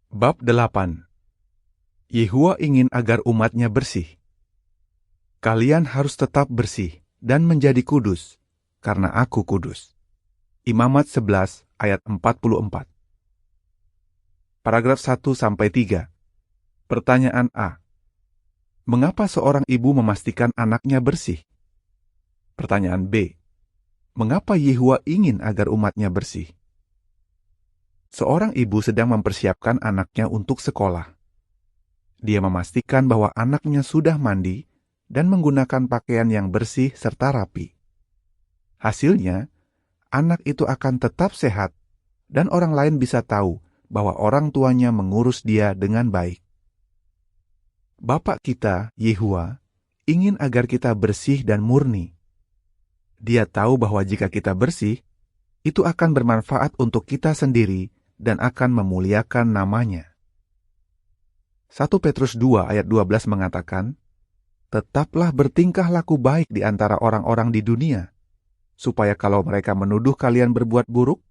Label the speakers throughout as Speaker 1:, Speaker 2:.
Speaker 1: Bab 8. Yehua ingin agar umatnya bersih. Kalian harus tetap bersih dan menjadi kudus, karena aku kudus. Imamat 11 ayat 44. Paragraf 1-3. Pertanyaan A. Mengapa seorang ibu memastikan anaknya bersih? Pertanyaan B. Mengapa Yehua ingin agar umatnya bersih? Seorang ibu sedang mempersiapkan anaknya untuk sekolah. Dia memastikan bahwa anaknya sudah mandi dan menggunakan pakaian yang bersih serta rapi. Hasilnya, anak itu akan tetap sehat dan orang lain bisa tahu bahwa orang tuanya mengurus dia dengan baik. Bapa kita, Yehua, ingin agar kita bersih dan murni. Dia tahu bahwa jika kita bersih, itu akan bermanfaat untuk kita sendiri dan akan memuliakan namanya. 1 Petrus 2 ayat 12 mengatakan, "Tetaplah bertingkah laku baik di antara orang-orang di dunia, supaya kalau mereka menuduh kalian berbuat buruk,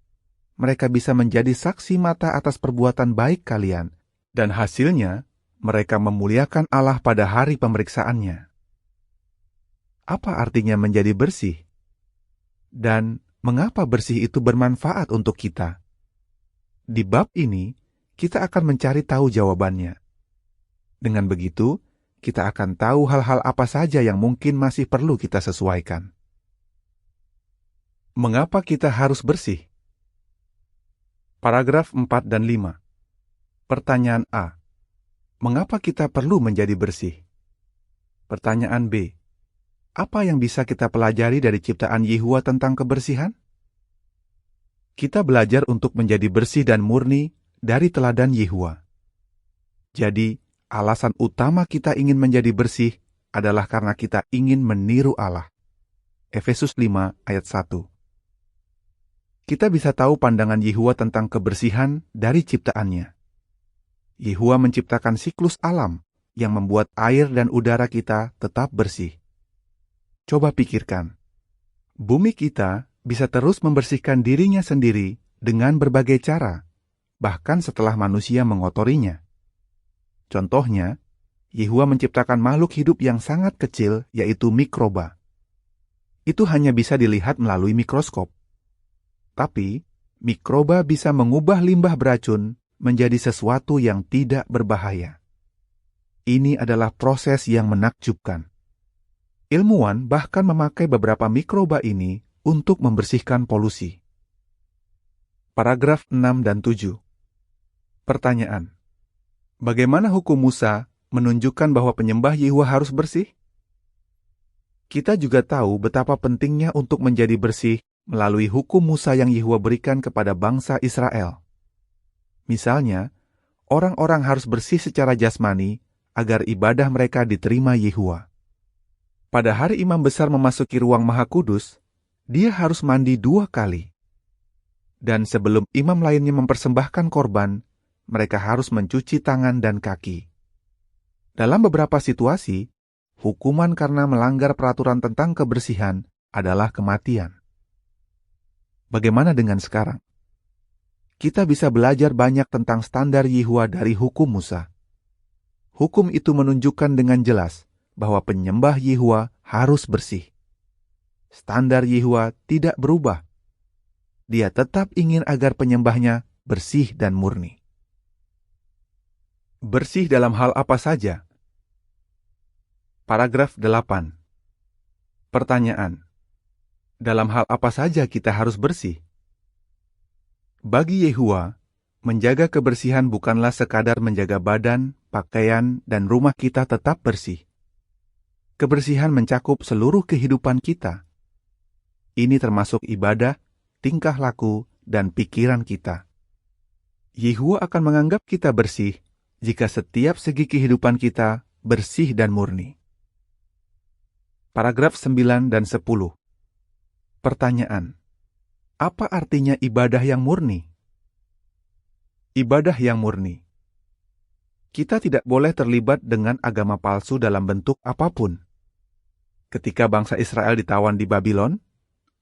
Speaker 1: mereka bisa menjadi saksi mata atas perbuatan baik kalian, dan hasilnya mereka memuliakan Allah pada hari pemeriksaannya." Apa artinya menjadi bersih? Dan mengapa bersih itu bermanfaat untuk kita? Di bab ini, kita akan mencari tahu jawabannya. Dengan begitu, kita akan tahu hal-hal apa saja yang mungkin masih perlu kita sesuaikan. Mengapa kita harus bersih? Paragraf 4 dan 5. Pertanyaan A. Mengapa kita perlu menjadi bersih? Pertanyaan B. Apa yang bisa kita pelajari dari ciptaan Yehua tentang kebersihan? Kita belajar untuk menjadi bersih dan murni dari teladan Yehua. Jadi, alasan utama kita ingin menjadi bersih adalah karena kita ingin meniru Allah. Efesus 5 ayat 1. Kita bisa tahu pandangan Yehua tentang kebersihan dari ciptaannya. Yehua menciptakan siklus alam yang membuat air dan udara kita tetap bersih. Coba pikirkan, bumi kita bisa terus membersihkan dirinya sendiri dengan berbagai cara, bahkan setelah manusia mengotorinya. Contohnya, Yehua menciptakan makhluk hidup yang sangat kecil, yaitu mikroba. Itu hanya bisa dilihat melalui mikroskop. Tapi, mikroba bisa mengubah limbah beracun menjadi sesuatu yang tidak berbahaya. Ini adalah proses yang menakjubkan. Ilmuwan bahkan memakai beberapa mikroba ini untuk membersihkan polusi. Paragraf 6 dan 7. Pertanyaan. Bagaimana hukum Musa menunjukkan bahwa penyembah Yehua harus bersih? Kita juga tahu betapa pentingnya untuk menjadi bersih melalui hukum Musa yang Yehua berikan kepada bangsa Israel. Misalnya, orang-orang harus bersih secara jasmani agar ibadah mereka diterima Yehua. Pada hari imam besar memasuki ruang Maha Kudus, dia harus mandi 2 kali. Dan sebelum imam lainnya mempersembahkan korban, mereka harus mencuci tangan dan kaki. Dalam beberapa situasi, hukuman karena melanggar peraturan tentang kebersihan adalah kematian. Bagaimana dengan sekarang? Kita bisa belajar banyak tentang standar Yehua dari hukum Musa. Hukum itu menunjukkan dengan jelas bahwa penyembah Yehua harus bersih. Standar Yehua tidak berubah. Dia tetap ingin agar penyembahnya bersih dan murni. Bersih dalam hal apa saja? Paragraf 8. Pertanyaan. Dalam hal apa saja kita harus bersih? Bagi Yehua, menjaga kebersihan bukanlah sekadar menjaga badan, pakaian, dan rumah kita tetap bersih. Kebersihan mencakup seluruh kehidupan kita. Ini termasuk ibadah, tingkah laku, dan pikiran kita. Yehua akan menganggap kita bersih jika setiap segi kehidupan kita bersih dan murni. Paragraf 9 dan 10. Pertanyaan. Apa artinya ibadah yang murni? Ibadah yang murni. Kita tidak boleh terlibat dengan agama palsu dalam bentuk apapun. Ketika bangsa Israel ditawan di Babylon,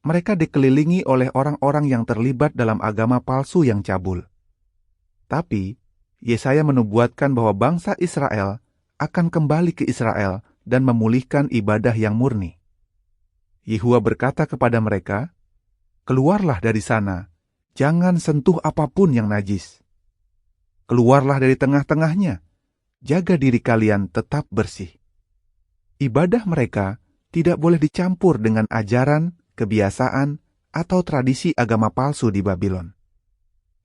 Speaker 1: mereka dikelilingi oleh orang-orang yang terlibat dalam agama palsu yang cabul. Tapi, Yesaya menubuatkan bahwa bangsa Israel akan kembali ke Israel dan memulihkan ibadah yang murni. Yehua berkata kepada mereka, "Keluarlah dari sana, jangan sentuh apapun yang najis. Keluarlah dari tengah-tengahnya, jaga diri kalian tetap bersih." Ibadah mereka tidak boleh dicampur dengan ajaran, kebiasaan, atau tradisi agama palsu di Babylon.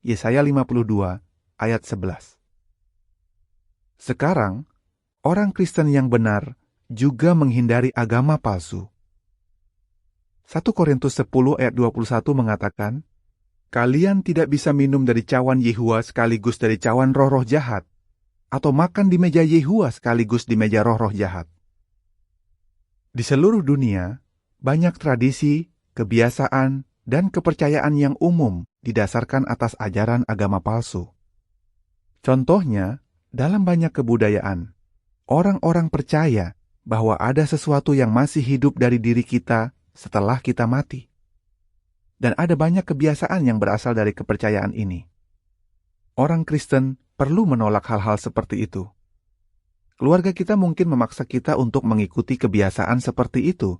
Speaker 1: Yesaya 52 ayat 11. Sekarang, orang Kristen yang benar juga menghindari agama palsu. 1 Korintus 10 ayat 21 mengatakan, "Kalian tidak bisa minum dari cawan Yehua sekaligus dari cawan roh-roh jahat, atau makan di meja Yehua sekaligus di meja roh-roh jahat." Di seluruh dunia, banyak tradisi, kebiasaan, dan kepercayaan yang umum didasarkan atas ajaran agama palsu. Contohnya, dalam banyak kebudayaan, orang-orang percaya bahwa ada sesuatu yang masih hidup dari diri kita setelah kita mati. Dan ada banyak kebiasaan yang berasal dari kepercayaan ini. Orang Kristen perlu menolak hal-hal seperti itu. Keluarga kita mungkin memaksa kita untuk mengikuti kebiasaan seperti itu.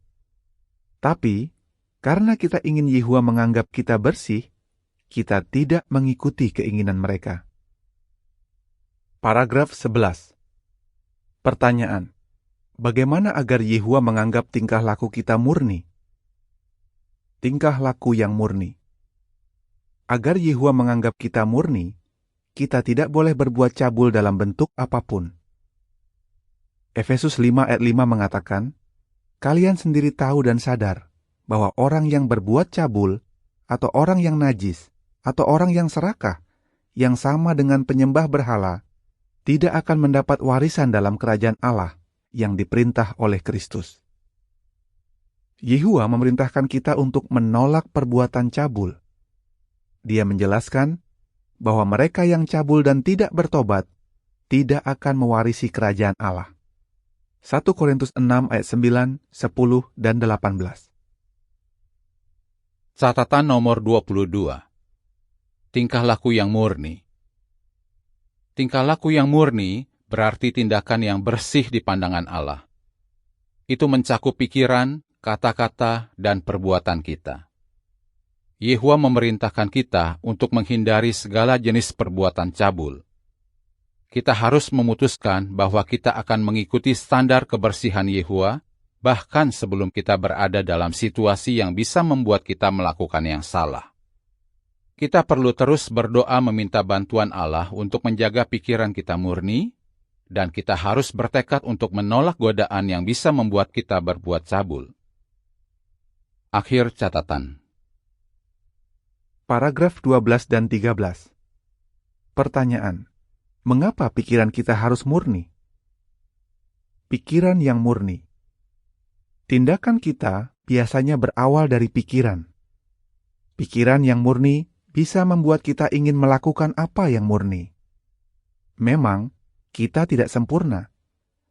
Speaker 1: Tapi, karena kita ingin Yehua menganggap kita bersih, kita tidak mengikuti keinginan mereka. Paragraf 11. Pertanyaan: bagaimana agar Yehua menganggap tingkah laku kita murni? Tingkah laku yang murni. Agar Yehua menganggap kita murni, kita tidak boleh berbuat cabul dalam bentuk apapun. Efesus 5 ayat 5 mengatakan, "Kalian sendiri tahu dan sadar bahwa orang yang berbuat cabul, atau orang yang najis, atau orang yang serakah, yang sama dengan penyembah berhala, tidak akan mendapat warisan dalam kerajaan Allah yang diperintah oleh Kristus." Yehua memerintahkan kita untuk menolak perbuatan cabul. Dia menjelaskan bahwa mereka yang cabul dan tidak bertobat tidak akan mewarisi kerajaan Allah. 1 Korintus 6 ayat 9, 10, dan 18.
Speaker 2: Catatan nomor 22. Tingkah laku yang murni. Tingkah laku yang murni berarti tindakan yang bersih di pandangan Allah. Itu mencakup pikiran, kata-kata, dan perbuatan kita. Yehua memerintahkan kita untuk menghindari segala jenis perbuatan cabul. Kita harus memutuskan bahwa kita akan mengikuti standar kebersihan Yehua, bahkan sebelum kita berada dalam situasi yang bisa membuat kita melakukan yang salah. Kita perlu terus berdoa meminta bantuan Allah untuk menjaga pikiran kita murni, dan kita harus bertekad untuk menolak godaan yang bisa membuat kita berbuat cabul. Akhir catatan.
Speaker 1: Paragraf 12 dan 13. Pertanyaan: mengapa pikiran kita harus murni? Pikiran yang murni. Tindakan kita biasanya berawal dari pikiran. Pikiran yang murni bisa membuat kita ingin melakukan apa yang murni. Memang, kita tidak sempurna.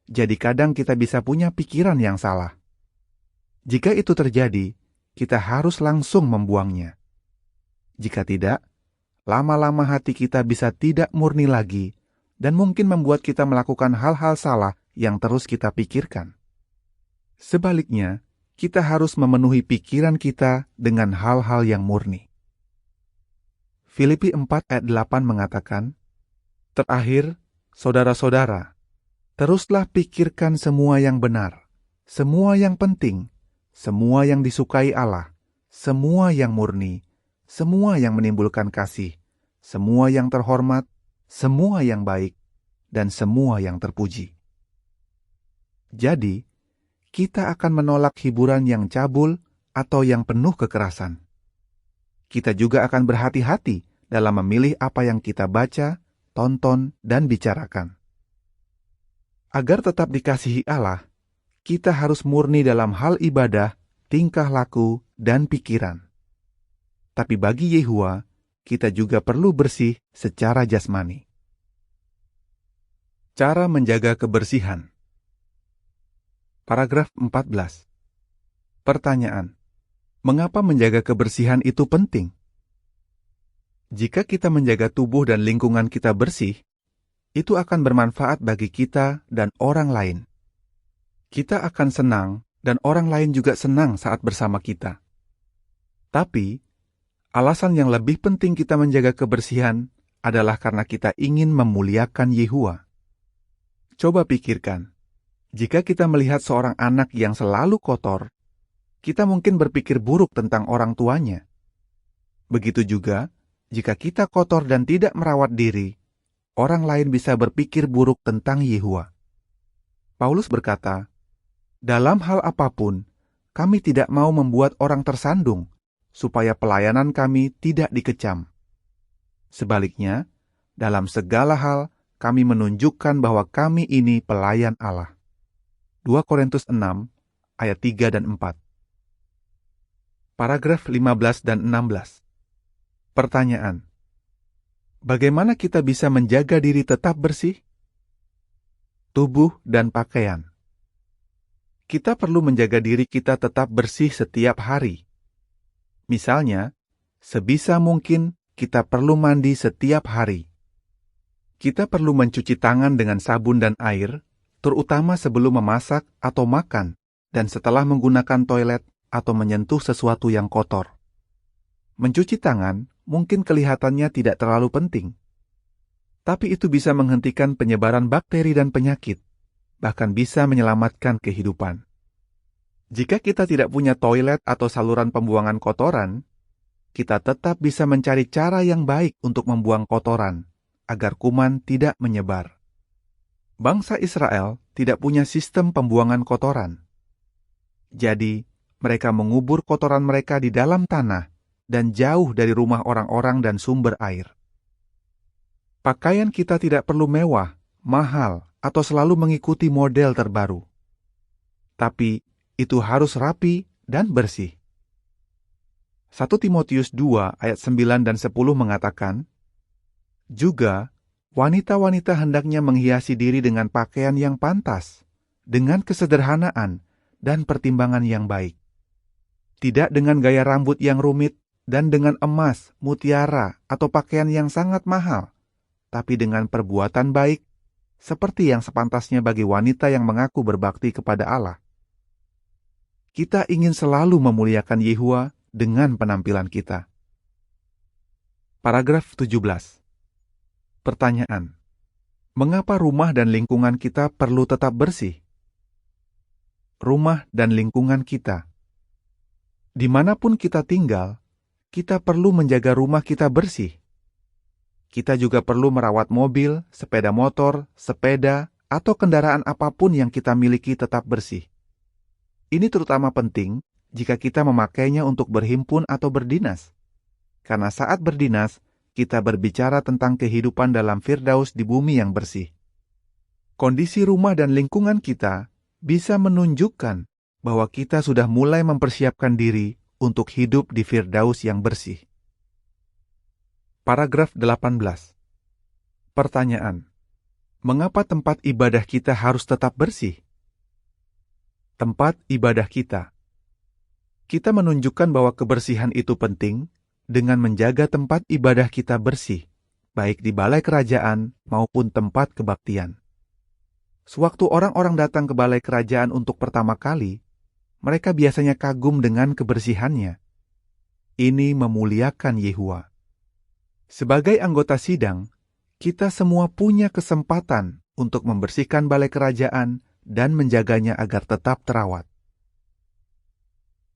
Speaker 1: Jadi kadang kita bisa punya pikiran yang salah. Jika itu terjadi, kita harus langsung membuangnya. Jika tidak, lama-lama hati kita bisa tidak murni lagi, dan mungkin membuat kita melakukan hal-hal salah yang terus kita pikirkan. Sebaliknya, kita harus memenuhi pikiran kita dengan hal-hal yang murni. Filipi 4 ayat 8 mengatakan, "Terakhir, saudara-saudara, teruslah pikirkan semua yang benar, semua yang penting, semua yang disukai Allah, semua yang murni, semua yang menimbulkan kasih, semua yang terhormat, semua yang baik, dan semua yang terpuji." Jadi, kita akan menolak hiburan yang cabul atau yang penuh kekerasan. Kita juga akan berhati-hati dalam memilih apa yang kita baca, tonton, dan bicarakan. Agar tetap dikasihi Allah, kita harus murni dalam hal ibadah, tingkah laku, dan pikiran. Tapi bagi Yehua, kita juga perlu bersih secara jasmani. Cara menjaga kebersihan. Paragraf 14. Pertanyaan: mengapa menjaga kebersihan itu penting? Jika kita menjaga tubuh dan lingkungan kita bersih, itu akan bermanfaat bagi kita dan orang lain. Kita akan senang dan orang lain juga senang saat bersama kita. Tapi, alasan yang lebih penting kita menjaga kebersihan adalah karena kita ingin memuliakan Yehua. Coba pikirkan, jika kita melihat seorang anak yang selalu kotor, kita mungkin berpikir buruk tentang orang tuanya. Begitu juga, jika kita kotor dan tidak merawat diri, orang lain bisa berpikir buruk tentang Yehua. Paulus berkata, "Dalam hal apapun, kami tidak mau membuat orang tersandung, supaya pelayanan kami tidak dikecam. Sebaliknya, dalam segala hal, kami menunjukkan bahwa kami ini pelayan Allah." 2 Korintus 6, ayat 3 dan 4. Paragraf 15 dan 16. Pertanyaan: bagaimana kita bisa menjaga diri tetap bersih? Tubuh dan pakaian. Kita perlu menjaga diri kita tetap bersih setiap hari. Misalnya, sebisa mungkin kita perlu mandi setiap hari. Kita perlu mencuci tangan dengan sabun dan air, terutama sebelum memasak atau makan, dan setelah menggunakan toilet atau menyentuh sesuatu yang kotor. Mencuci tangan mungkin kelihatannya tidak terlalu penting, tapi itu bisa menghentikan penyebaran bakteri dan penyakit, bahkan bisa menyelamatkan kehidupan. Jika kita tidak punya toilet atau saluran pembuangan kotoran, kita tetap bisa mencari cara yang baik untuk membuang kotoran, agar kuman tidak menyebar. Bangsa Israel tidak punya sistem pembuangan kotoran. Jadi, mereka mengubur kotoran mereka di dalam tanah dan jauh dari rumah orang-orang dan sumber air. Pakaian kita tidak perlu mewah, mahal, atau selalu mengikuti model terbaru. Tapi, itu harus rapi dan bersih. 1 Timotius 2 ayat 9 dan 10 mengatakan, "Juga, wanita-wanita hendaknya menghiasi diri dengan pakaian yang pantas, dengan kesederhanaan dan pertimbangan yang baik. Tidak dengan gaya rambut yang rumit dan dengan emas, mutiara, atau pakaian yang sangat mahal, tapi dengan perbuatan baik, seperti yang sepantasnya bagi wanita yang mengaku berbakti kepada Allah." Kita ingin selalu memuliakan Yehua dengan penampilan kita. Paragraf 17. Pertanyaan: mengapa rumah dan lingkungan kita perlu tetap bersih? Rumah dan lingkungan kita. Dimanapun kita tinggal, kita perlu menjaga rumah kita bersih. Kita juga perlu merawat mobil, sepeda motor, sepeda, atau kendaraan apapun yang kita miliki tetap bersih. Ini terutama penting jika kita memakainya untuk berhimpun atau berdinas. Karena saat berdinas, kita berbicara tentang kehidupan dalam Firdaus di bumi yang bersih. Kondisi rumah dan lingkungan kita bisa menunjukkan bahwa kita sudah mulai mempersiapkan diri untuk hidup di Firdaus yang bersih. Paragraf 18. Pertanyaan: mengapa tempat ibadah kita harus tetap bersih? Tempat ibadah kita. Kita menunjukkan bahwa kebersihan itu penting dengan menjaga tempat ibadah kita bersih, baik di balai kerajaan maupun tempat kebaktian. Sewaktu orang-orang datang ke balai kerajaan untuk pertama kali, mereka biasanya kagum dengan kebersihannya. Ini memuliakan Yehua. Sebagai anggota sidang, kita semua punya kesempatan untuk membersihkan balai kerajaan dan menjaganya agar tetap terawat.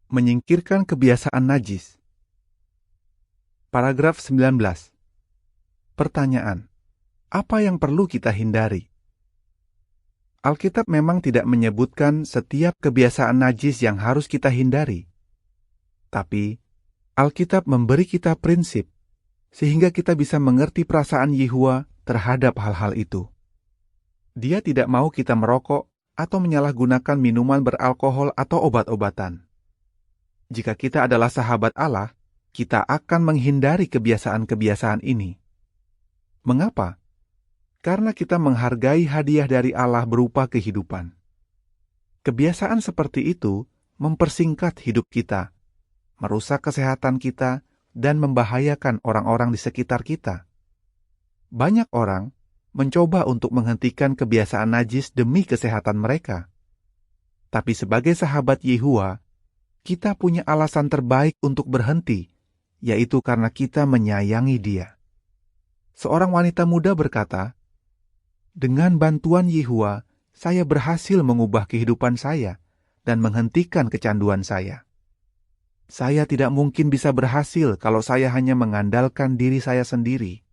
Speaker 1: Menyingkirkan kebiasaan najis. Paragraf 19. Pertanyaan: apa yang perlu kita hindari? Alkitab memang tidak menyebutkan setiap kebiasaan najis yang harus kita hindari. Tapi, Alkitab memberi kita prinsip, sehingga kita bisa mengerti perasaan Yehua terhadap hal-hal itu. Dia tidak mau kita merokok atau menyalahgunakan minuman beralkohol atau obat-obatan. Jika kita adalah sahabat Allah, kita akan menghindari kebiasaan-kebiasaan ini. Mengapa? Karena kita menghargai hadiah dari Allah berupa kehidupan. Kebiasaan seperti itu mempersingkat hidup kita, merusak kesehatan kita, dan membahayakan orang-orang di sekitar kita. Banyak orang mencoba untuk menghentikan kebiasaan najis demi kesehatan mereka. Tapi sebagai sahabat Yehua, kita punya alasan terbaik untuk berhenti, yaitu karena kita menyayangi dia. Seorang wanita muda berkata, "Dengan bantuan Yehua, saya berhasil mengubah kehidupan saya dan menghentikan kecanduan saya. Saya tidak mungkin bisa berhasil kalau saya hanya mengandalkan diri saya sendiri."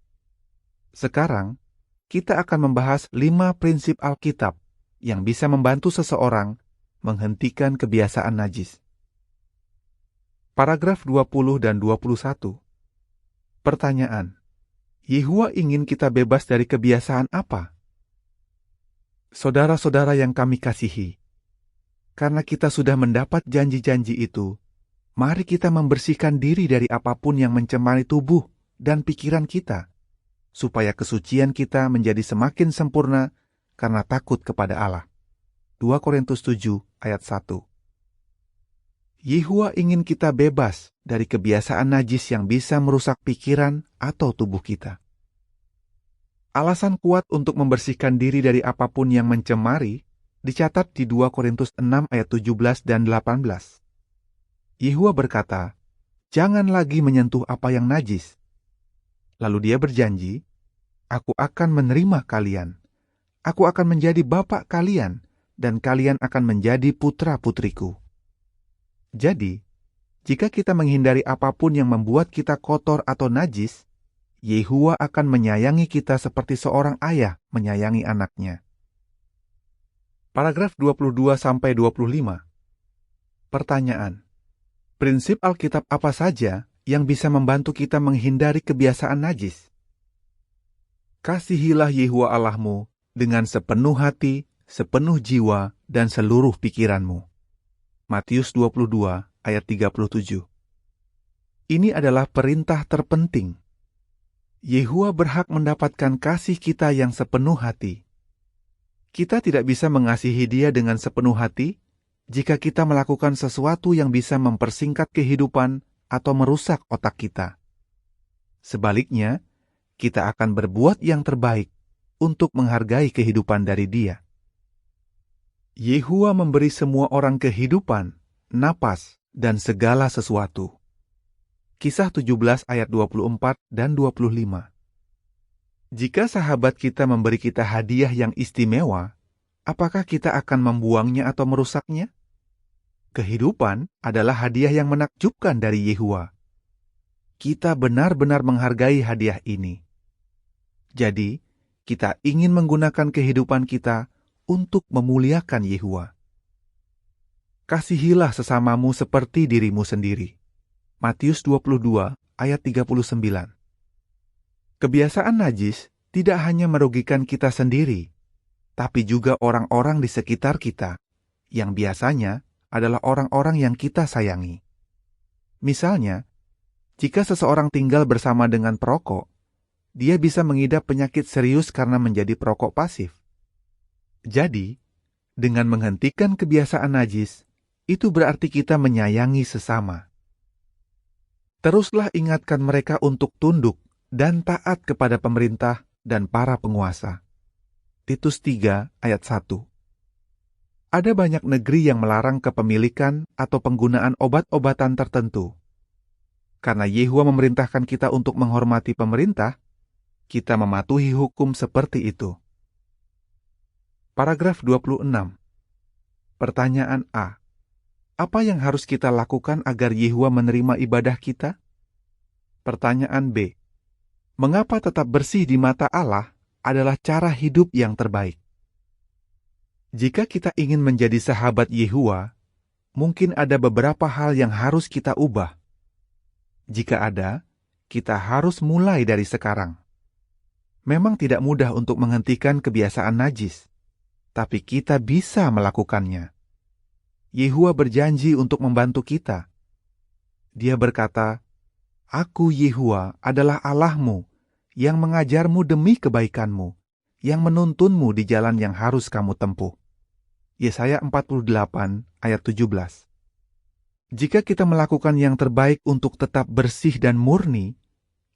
Speaker 1: Sekarang, kita akan membahas 5 prinsip Alkitab yang bisa membantu seseorang menghentikan kebiasaan najis. Paragraf 20 dan 21. Pertanyaan: Yehua ingin kita bebas dari kebiasaan apa? Saudara-saudara yang kami kasihi, karena kita sudah mendapat janji-janji itu, mari kita membersihkan diri dari apapun yang mencemari tubuh dan pikiran kita, supaya kesucian kita menjadi semakin sempurna karena takut kepada Allah. 2 Korintus 7 ayat 1. Yehua ingin kita bebas dari kebiasaan najis yang bisa merusak pikiran atau tubuh kita. Alasan kuat untuk membersihkan diri dari apapun yang mencemari dicatat di 2 Korintus 6 ayat 17 dan 18. Yehua berkata, "Jangan lagi menyentuh apa yang najis." Lalu dia berjanji, "Aku akan menerima kalian. Aku akan menjadi bapa kalian, dan kalian akan menjadi putra-putriku." Jadi, jika kita menghindari apapun yang membuat kita kotor atau najis, Yehua akan menyayangi kita seperti seorang ayah menyayangi anaknya. Paragraf 22-25. Pertanyaan: prinsip Alkitab apa saja yang bisa membantu kita menghindari kebiasaan najis? Kasihilah Yehua Allahmu dengan sepenuh hati, sepenuh jiwa, dan seluruh pikiranmu. Matius 22 ayat 37. Ini adalah perintah terpenting. Yehua berhak mendapatkan kasih kita yang sepenuh hati. Kita tidak bisa mengasihi Dia dengan sepenuh hati jika kita melakukan sesuatu yang bisa mempersingkat kehidupan atau merusak otak kita. Sebaliknya, kita akan berbuat yang terbaik untuk menghargai kehidupan dari Dia. Yehua memberi semua orang kehidupan, napas, dan segala sesuatu. Kisah 17 ayat 24 dan 25. Jika sahabat kita memberi kita hadiah yang istimewa, apakah kita akan membuangnya atau merusaknya? Kehidupan adalah hadiah yang menakjubkan dari Yehua. Kita benar-benar menghargai hadiah ini. Jadi, kita ingin menggunakan kehidupan kita untuk memuliakan Yehua. Kasihilah sesamamu seperti dirimu sendiri. Matius 22 ayat 39. Kebiasaan najis tidak hanya merugikan kita sendiri, tapi juga orang-orang di sekitar kita, yang biasanya adalah orang-orang yang kita sayangi. Misalnya, jika seseorang tinggal bersama dengan perokok, dia bisa mengidap penyakit serius karena menjadi perokok pasif. Jadi, dengan menghentikan kebiasaan najis, itu berarti kita menyayangi sesama. Teruslah ingatkan mereka untuk tunduk dan taat kepada pemerintah dan para penguasa. Titus 3 ayat 1. Ada banyak negeri yang melarang kepemilikan atau penggunaan obat-obatan tertentu. Karena Yehua memerintahkan kita untuk menghormati pemerintah, kita mematuhi hukum seperti itu. Paragraf 26. Pertanyaan A. Apa yang harus kita lakukan agar Yehua menerima ibadah kita? Pertanyaan B. Mengapa tetap bersih di mata Allah adalah cara hidup yang terbaik? Jika kita ingin menjadi sahabat Yehua, mungkin ada beberapa hal yang harus kita ubah. Jika ada, kita harus mulai dari sekarang. Memang tidak mudah untuk menghentikan kebiasaan najis, tapi kita bisa melakukannya. Yehua berjanji untuk membantu kita. Dia berkata, "Aku Yehua adalah Allahmu, yang mengajarmu demi kebaikanmu, yang menuntunmu di jalan yang harus kamu tempuh." Yesaya 48 ayat 17. Jika kita melakukan yang terbaik untuk tetap bersih dan murni,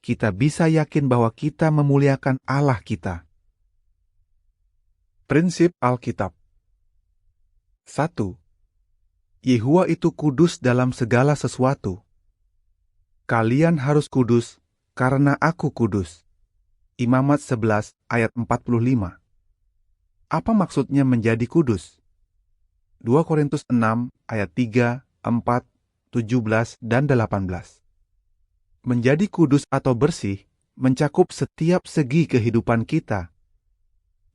Speaker 1: kita bisa yakin bahwa kita memuliakan Allah kita. Prinsip Alkitab. 1. Yehuwa itu kudus dalam segala sesuatu. Kalian harus kudus karena aku kudus. Imamat 11 ayat 45. Apa maksudnya menjadi kudus? 2 Korintus 6 ayat 3, 4, 17, dan 18. Menjadi kudus atau bersih mencakup setiap segi kehidupan kita.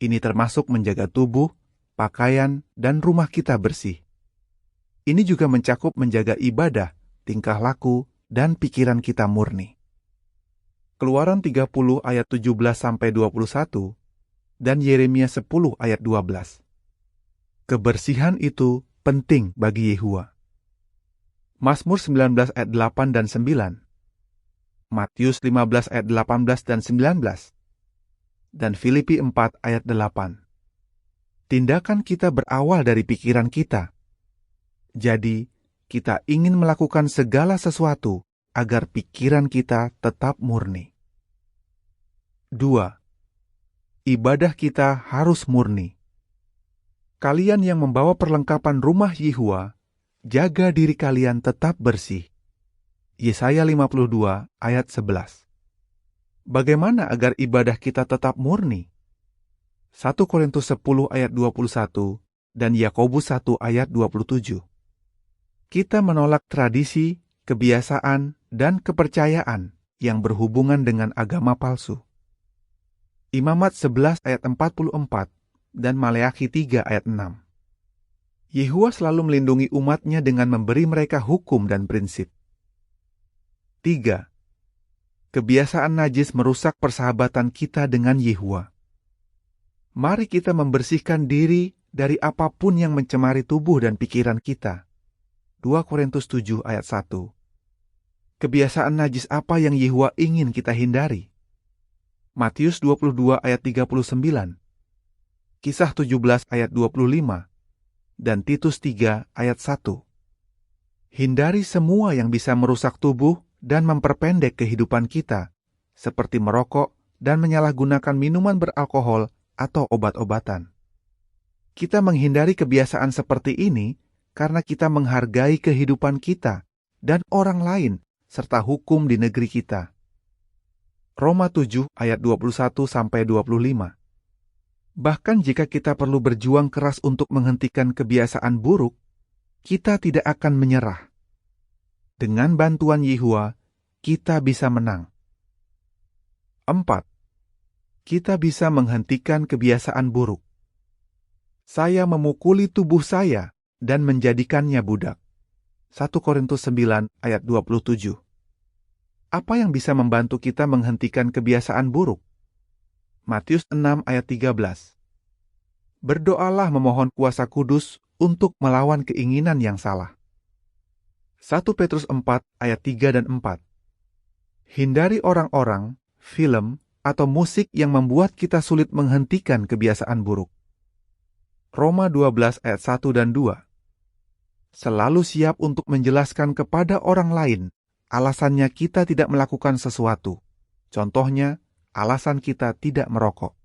Speaker 1: Ini termasuk menjaga tubuh, pakaian, dan rumah kita bersih. Ini juga mencakup menjaga ibadah, tingkah laku, dan pikiran kita murni. Keluaran 30 ayat 17-21 dan Yeremia 10 ayat 12. Kebersihan itu penting bagi Yehuwa. Mazmur 19 ayat 8 dan 9. Matius 15 ayat 18 dan 19. Dan Filipi 4 ayat 8. Tindakan kita berawal dari pikiran kita. Jadi, kita ingin melakukan segala sesuatu agar pikiran kita tetap murni. 2. Ibadah kita harus murni. Kalian yang membawa perlengkapan rumah Yehuwa, jaga diri kalian tetap bersih. Yesaya 52 ayat 11. Bagaimana agar ibadah kita tetap murni? 1 Korintus 10 ayat 21 dan Yakobus 1 ayat 27. Kita menolak tradisi, kebiasaan, dan kepercayaan yang berhubungan dengan agama palsu. Imamat 11 ayat 44 dan Maleakhi 3 ayat 6. Yehuwa selalu melindungi umatnya dengan memberi mereka hukum dan prinsip. 3. Kebiasaan najis merusak persahabatan kita dengan Yehuwa. Mari kita membersihkan diri dari apapun yang mencemari tubuh dan pikiran kita. 2 Korintus 7 ayat 1. Kebiasaan najis apa yang Yehuwa ingin kita hindari? Matius 22 ayat 39. Kisah 17 ayat 25. Dan Titus 3 ayat 1. Hindari semua yang bisa merusak tubuh dan memperpendek kehidupan kita, seperti merokok dan menyalahgunakan minuman beralkohol atau obat-obatan. Kita menghindari kebiasaan seperti ini karena kita menghargai kehidupan kita dan orang lain serta hukum di negeri kita. Roma 7 ayat 21-25. Bahkan jika kita perlu berjuang keras untuk menghentikan kebiasaan buruk, kita tidak akan menyerah. Dengan bantuan Yehuwa, kita bisa menang. 4. Kita bisa menghentikan kebiasaan buruk. Saya memukuli tubuh saya dan menjadikannya budak. 1 Korintus 9 ayat 27. Apa yang bisa membantu kita menghentikan kebiasaan buruk? Matius 6 ayat 13. Berdoalah memohon kuasa kudus untuk melawan keinginan yang salah. 1 Petrus 4 ayat 3 dan 4. Hindari orang-orang, film, atau musik yang membuat kita sulit menghentikan kebiasaan buruk. Roma 12 ayat 1 dan 2. Selalu siap untuk menjelaskan kepada orang lain alasannya kita tidak melakukan sesuatu. Contohnya, alasan kita tidak merokok.